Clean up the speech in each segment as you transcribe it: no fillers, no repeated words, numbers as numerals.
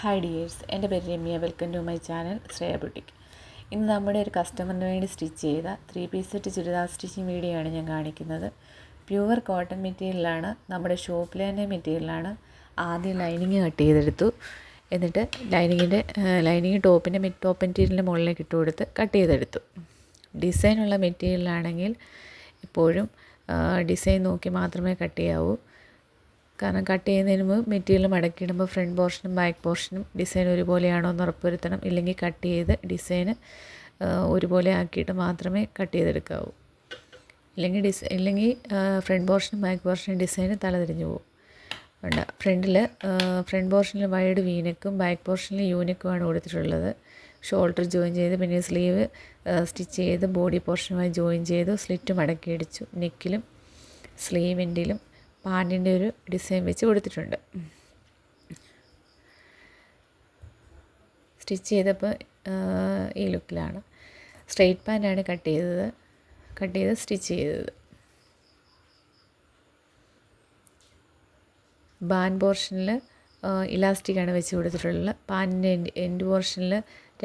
Hi dears, എൻ്റെ പേര് Ramya. Welcome to my channel Shreya boutique. ഇന്ന് നമ്മുടെ ഒരു കസ്റ്റമറിന് വേണ്ടി സ്റ്റിച്ച് ചെയ്ത 3 piece set churidar stitching video ആണ് ഞാൻ കാണിക്കുന്നത്. പ്യുവർ കോട്ടൺ മെറ്റീരിയലാണ്, നമ്മുടെ ഷോപ്പിലെ തന്നെ മെറ്റീരിയലാണ്. ആദ്യം ലൈനിങ് കട്ട് ചെയ്തെടുത്തു. എന്നിട്ട് ലൈനിങ് ടോപ്പ് മെറ്റീരിയലിൻ്റെ മുകളിലേക്ക് ഇട്ട് കൊടുത്ത് കട്ട് ചെയ്തെടുത്തു. ഡിസൈനുള്ള മെറ്റീരിയലാണെങ്കിൽ എപ്പോഴും ഡിസൈൻ നോക്കി മാത്രമേ കട്ട് ചെയ്യാവൂ. കാരണം കട്ട് ചെയ്യുന്നതിന് മുമ്പ് മെറ്റീരിയൽ മടക്കിയിടുമ്പോൾ ഫ്രണ്ട് പോർഷനും ബാക്ക് പോർഷനും ഡിസൈൻ ഒരുപോലെയാണോ എന്ന് ഉറപ്പുവരുത്തണം. ഇല്ലെങ്കിൽ കട്ട് ചെയ്ത് ഡിസൈന് ഒരുപോലെ ആക്കിയിട്ട് മാത്രമേ കട്ട് ചെയ്തെടുക്കാവൂ. ഇല്ലെങ്കിൽ ഫ്രണ്ട് പോർഷനും ബാക്ക് പോർഷനും ഡിസൈന് തലതിരിഞ്ഞു പോകും. വേണ്ട. ഫ്രണ്ട് പോർഷനിൽ വൈഡ് വീനെക്കും ബാക്ക് പോർഷനിൽ യൂനെക്കുമാണ് കൊടുത്തിട്ടുള്ളത്. ഷോൾഡർ ജോയിൻ ചെയ്ത് പിന്നെ സ്ലീവ് സ്റ്റിച്ച് ചെയ്ത് ബോഡി പോർഷനുമായി ജോയിൻ ചെയ്തു. സ്ലിറ്റ് മടക്കിയടിച്ചു. നെക്കിലും സ്ലീവിൻ്റെയിലും പാൻറ്റിൻ്റെ ഒരു ഡിസൈൻ വെച്ച് കൊടുത്തിട്ടുണ്ട്. സ്റ്റിച്ച് ചെയ്തപ്പോൾ ഈ ലുക്കിലാണ്. സ്ട്രെയിറ്റ് പാൻറ്റാണ് കട്ട് ചെയ്ത് സ്റ്റിച്ച് ചെയ്തത്. ബാൻ പോർഷനിൽ ഇലാസ്റ്റിക്കാണ് വെച്ച് കൊടുത്തിട്ടുള്ളത്. പാൻറ്റിൻ്റെ എൻഡ് പോർഷനിൽ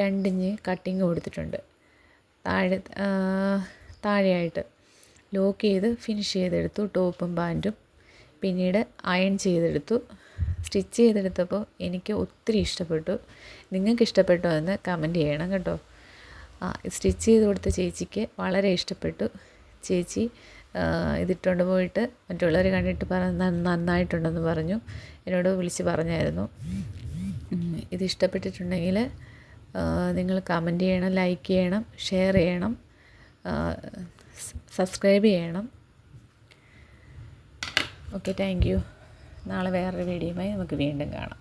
2 ഇഞ്ച് കട്ടിങ് കൊടുത്തിട്ടുണ്ട്. താഴെയായിട്ട് ലോക്ക് ചെയ്ത് ഫിനിഷ് ചെയ്തെടുത്തു ടോപ്പും പാൻറ്റും. പിന്നീട് അയൺ ചെയ്തെടുത്തു. സ്റ്റിച്ച് ചെയ്തെടുത്തപ്പോൾ എനിക്ക് ഒത്തിരി ഇഷ്ടപ്പെട്ടു. നിങ്ങൾക്ക് ഇഷ്ടപ്പെട്ടോ എന്ന് കമൻറ്റ് ചെയ്യണം കേട്ടോ. സ്റ്റിച്ച് ചെയ്ത് കൊടുത്ത ചേച്ചിക്ക് വളരെ ഇഷ്ടപ്പെട്ടു. ചേച്ചി ഇതിട്ടുകൊണ്ട് പോയിട്ട് മറ്റുള്ളവർ കണ്ടിട്ട് നന്നായിട്ടുണ്ടെന്ന് പറഞ്ഞു. എന്നോട് വിളിച്ച് പറഞ്ഞായിരുന്നു. ഇത് ഇഷ്ടപ്പെട്ടിട്ടുണ്ടെങ്കിൽ നിങ്ങൾ കമൻറ്റ് ചെയ്യണം, ലൈക്ക് ചെയ്യണം, ഷെയർ ചെയ്യണം, സബ്സ്ക്രൈബ് ചെയ്യണം. Okay, thank you. നാളെ വേറൊരു വീഡിയോയുമായി നമുക്ക് വീണ്ടും കാണാം.